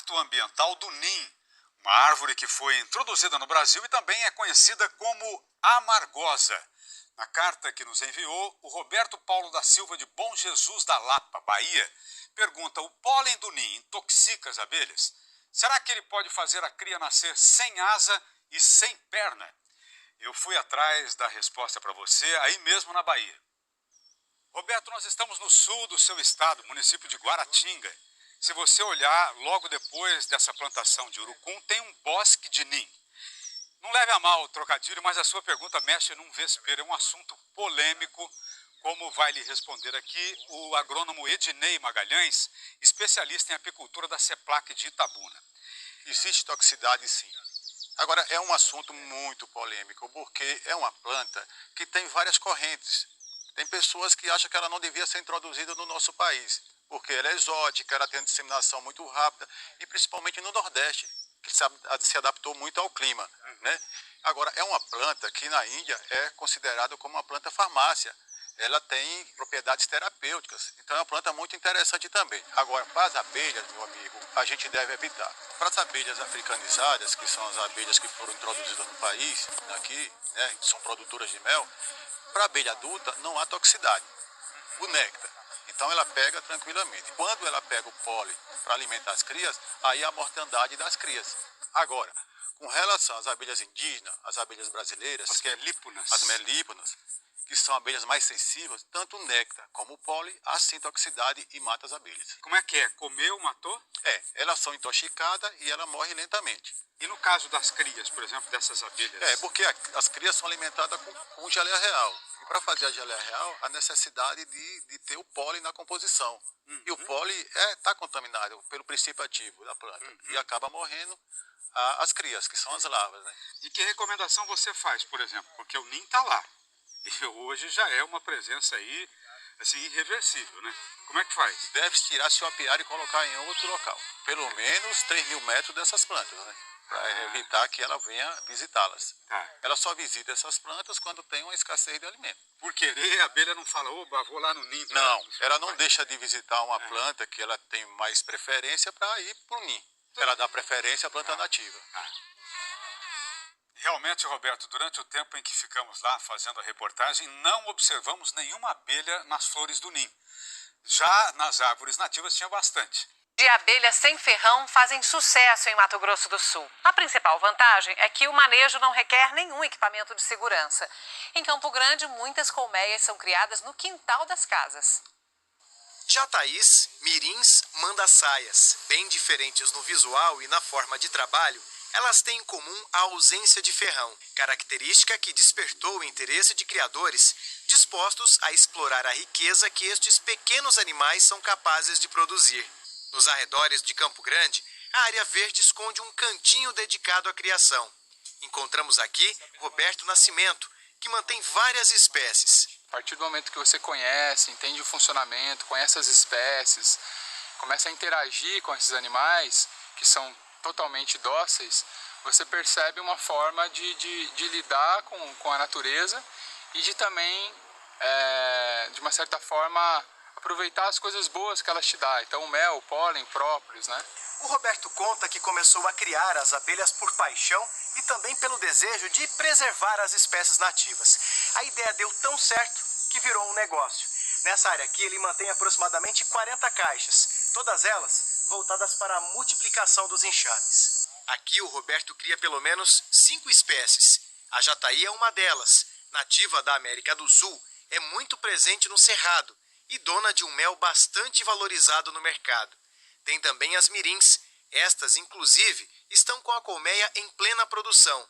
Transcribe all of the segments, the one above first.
impacto ambiental do NIM, uma árvore que foi introduzida no Brasil e também é conhecida como amargosa. Na carta que nos enviou, o Roberto Paulo da Silva de Bom Jesus da Lapa, Bahia, pergunta: o pólen do NIM intoxica as abelhas? Será que ele pode fazer a cria nascer sem asa e sem perna? Eu fui atrás da resposta para você aí mesmo na Bahia. Roberto, nós estamos no sul do seu estado, município de Guaratinga. Se você olhar, logo depois dessa plantação de urucum, tem um bosque de NIM. Não leve a mal o trocadilho, mas a sua pergunta mexe num vespeiro, é um assunto polêmico, como vai lhe responder aqui o agrônomo Ednei Magalhães, especialista em apicultura da CEPLAC de Itabuna. Existe toxicidade, sim. Agora, é um assunto muito polêmico, porque é uma planta que tem várias correntes. Tem pessoas que acham que ela não devia ser introduzida no nosso país, porque ela é exótica, ela tem uma disseminação muito rápida, e principalmente no Nordeste, que se adaptou muito ao clima, né? Agora, é uma planta que na Índia é considerada como uma planta farmácia. Ela tem propriedades terapêuticas, então é uma planta muito interessante também. Agora, para as abelhas, meu amigo, a gente deve evitar. Para as abelhas africanizadas, que são as abelhas que foram introduzidas no país, aqui, né, são produtoras de mel, para a abelha adulta não há toxicidade, o néctar. Então ela pega tranquilamente. Quando ela pega o pólen para alimentar as crias, aí há a mortandade das crias. Agora, com relação às abelhas indígenas, as abelhas brasileiras, as melíponas, que são abelhas mais sensíveis, tanto o néctar como o pólen, há sim toxicidade e mata as abelhas. Como é que é? Comeu, matou? Elas são intoxicadas e ela morre lentamente. E no caso das crias, por exemplo, dessas abelhas? Porque as crias são alimentadas com geleia real. E para fazer a geleia real, há necessidade de ter o pólen na composição. E o pólen está contaminado pelo princípio ativo da planta. E acaba morrendo as crias, que são as larvas, né? E que recomendação você faz, por exemplo? Porque o NIM está lá. E hoje já é uma presença aí, assim, irreversível, né? Como é que faz? Deve-se tirar seu apiário e colocar em outro local. Pelo menos 3.000 metros dessas plantas, né? Para evitar que ela venha visitá-las. Ela só visita essas plantas quando tem uma escassez de alimento. Por querer, a abelha não fala: oba, vou lá no NIM. Não, ela não deixa de visitar uma planta que ela tem mais preferência para ir para o NIM. Ela dá preferência à planta nativa. Realmente, Roberto, durante o tempo em que ficamos lá fazendo a reportagem, não observamos nenhuma abelha nas flores do NIM. Já nas árvores nativas tinha bastante. De abelhas sem ferrão fazem sucesso em Mato Grosso do Sul. A principal vantagem é que o manejo não requer nenhum equipamento de segurança. Em Campo Grande, muitas colmeias são criadas no quintal das casas. Jataís, mirins, mandaçaias, bem diferentes no visual e na forma de trabalho, elas têm em comum a ausência de ferrão, característica que despertou o interesse de criadores dispostos a explorar a riqueza que estes pequenos animais são capazes de produzir. Nos arredores de Campo Grande, a área verde esconde um cantinho dedicado à criação. Encontramos aqui Roberto Nascimento, que mantém várias espécies. A partir do momento que você conhece, entende o funcionamento, conhece as espécies, começa a interagir com esses animais, que são totalmente dóceis, você percebe uma forma de lidar com a natureza e de também, de uma certa forma, aproveitar as coisas boas que elas te dão. Então o mel, o pólen, próprios, né? O Roberto conta que começou a criar as abelhas por paixão e também pelo desejo de preservar as espécies nativas. A ideia deu tão certo que virou um negócio. Nessa área aqui ele mantém aproximadamente 40 caixas, todas elas voltadas para a multiplicação dos enxames. Aqui o Roberto cria pelo menos 5 espécies. A jataí é uma delas, nativa da América do Sul, é muito presente no Cerrado e dona de um mel bastante valorizado no mercado. Tem também as mirins. Estas, inclusive, estão com a colmeia em plena produção.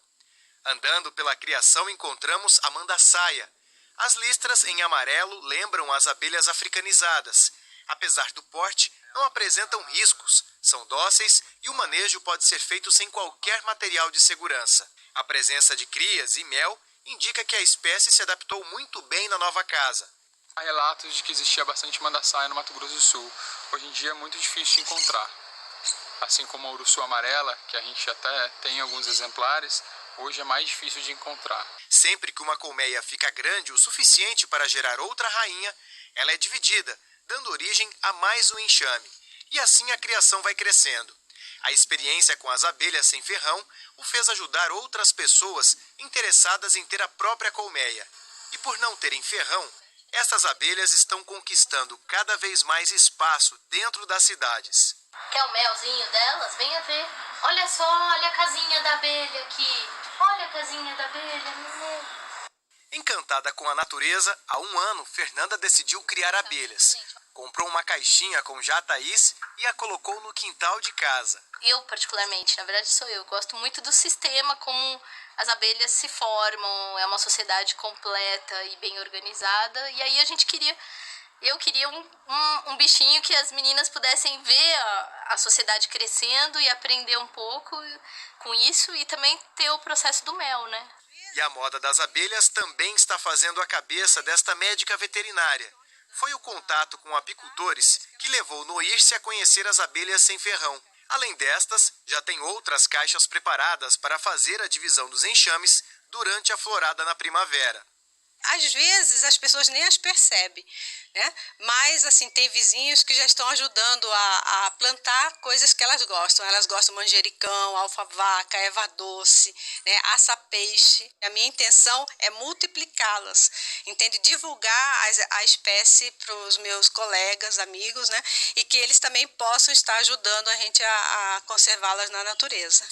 Andando pela criação, encontramos a mandaçaia. As listras em amarelo lembram as abelhas africanizadas. Apesar do porte, não apresentam riscos, são dóceis e o manejo pode ser feito sem qualquer material de segurança. A presença de crias e mel indica que a espécie se adaptou muito bem na nova casa. Há relatos de que existia bastante mandaçaia no Mato Grosso do Sul. Hoje em dia é muito difícil de encontrar. Assim como a urussu amarela, que a gente até tem alguns exemplares, hoje é mais difícil de encontrar. Sempre que uma colmeia fica grande o suficiente para gerar outra rainha, ela é dividida, dando origem a mais um enxame. E assim a criação vai crescendo. A experiência com as abelhas sem ferrão o fez ajudar outras pessoas interessadas em ter a própria colmeia. E por não terem ferrão, essas abelhas estão conquistando cada vez mais espaço dentro das cidades. Quer o melzinho delas? Venha ver. Olha só, olha a casinha da abelha aqui. Olha a casinha da abelha. Encantada com a natureza, há um ano, Fernanda decidiu criar abelhas. Comprou uma caixinha com jataís e a colocou no quintal de casa. Eu, particularmente, na verdade sou eu, gosto muito do sistema, como as abelhas se formam, é uma sociedade completa e bem organizada. E aí eu queria um bichinho que as meninas pudessem ver a sociedade crescendo e aprender um pouco com isso e também ter o processo do mel, né? E a moda das abelhas também está fazendo a cabeça desta médica veterinária. Foi o contato com apicultores que levou Noirce a conhecer as abelhas sem ferrão. Além destas, já tem outras caixas preparadas para fazer a divisão dos enxames durante a florada na primavera. Às vezes as pessoas nem as percebem, né? Mas assim, tem vizinhos que já estão ajudando a plantar coisas que elas gostam. Elas gostam de manjericão, alfavaca, erva doce, né? Aça-peixe. A minha intenção é multiplicá-las, entende? Divulgar a espécie para os meus colegas, amigos, né? E que eles também possam estar ajudando a gente a conservá-las na natureza.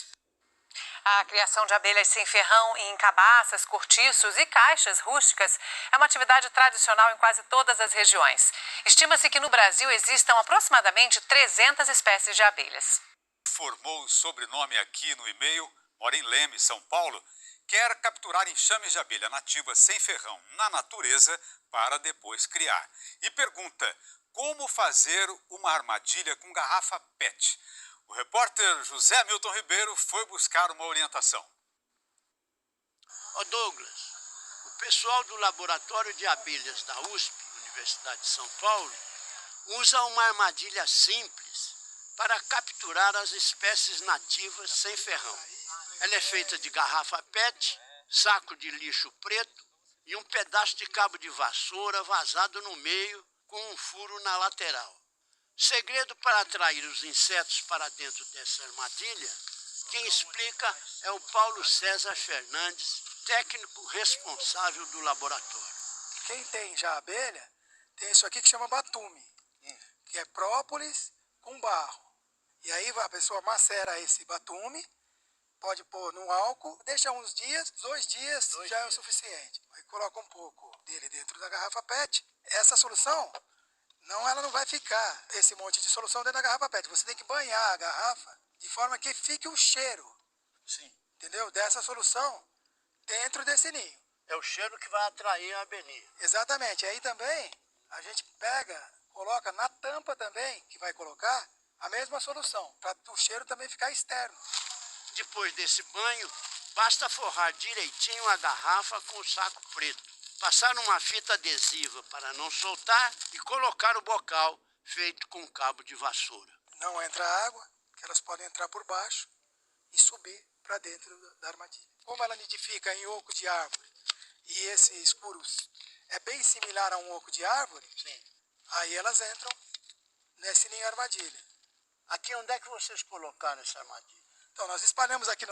A criação de abelhas sem ferrão em cabaças, cortiços e caixas rústicas é uma atividade tradicional em quase todas as regiões. Estima-se que no Brasil existam aproximadamente 300 espécies de abelhas. Formou o sobrenome aqui no e-mail, mora em Leme, São Paulo, quer capturar enxames de abelha nativa sem ferrão na natureza para depois criar. E pergunta, como fazer uma armadilha com garrafa PET? O repórter José Milton Ribeiro foi buscar uma orientação. Ô Douglas, o pessoal do Laboratório de Abelhas da USP, Universidade de São Paulo, usa uma armadilha simples para capturar as espécies nativas sem ferrão. Ela é feita de garrafa PET, saco de lixo preto e um pedaço de cabo de vassoura vazado no meio com um furo na lateral. Segredo para atrair os insetos para dentro dessa armadilha, quem explica é o Paulo César Fernandes, técnico responsável do laboratório. Quem tem já abelha, tem isso aqui que chama batume, que é própolis com barro. E aí a pessoa macera esse batume, pode pôr no álcool, deixa uns dias, 2 dias já é o suficiente. Aí coloca um pouco dele dentro da garrafa PET. Essa solução, ela não vai ficar esse monte de solução dentro da garrafa PET. Você tem que banhar a garrafa de forma que fique o cheiro, entendeu? Dessa solução dentro desse ninho. É o cheiro que vai atrair a abelhinha. Exatamente. Aí também a gente coloca na tampa também, que vai colocar a mesma solução, para o cheiro também ficar externo. Depois desse banho, basta forrar direitinho a garrafa com o saco preto. Passar uma fita adesiva para não soltar e colocar o bocal feito com cabo de vassoura. Não entra água, que elas podem entrar por baixo e subir para dentro da armadilha. Como ela nidifica em oco de árvore e esse escuro é bem similar a um oco de árvore, aí elas entram nesse ninho armadilha. Aqui onde é que vocês colocaram essa armadilha? Então nós espalhamos aqui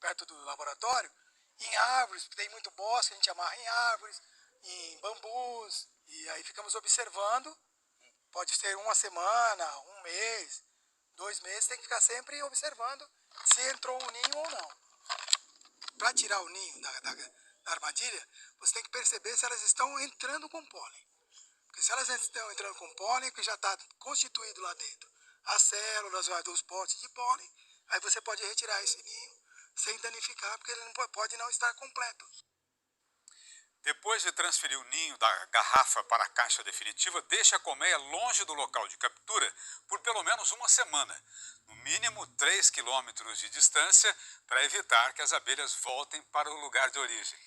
perto do laboratório, em árvores, porque tem muito bosque, a gente amarra em árvores, em bambus, e aí ficamos observando, pode ser 1 semana, 1 mês, 2 meses, tem que ficar sempre observando se entrou um ninho ou não. Para tirar o ninho da armadilha, você tem que perceber se elas estão entrando com pólen. Porque se elas estão entrando com pólen, que já está constituído lá dentro, as células dos potes de pólen, aí você pode retirar esse ninho sem danificar, porque ele não pode não estar completo. Depois de transferir o ninho da garrafa para a caixa definitiva, deixe a colmeia longe do local de captura por pelo menos 1 semana, no mínimo 3 quilômetros de distância, para evitar que as abelhas voltem para o lugar de origem.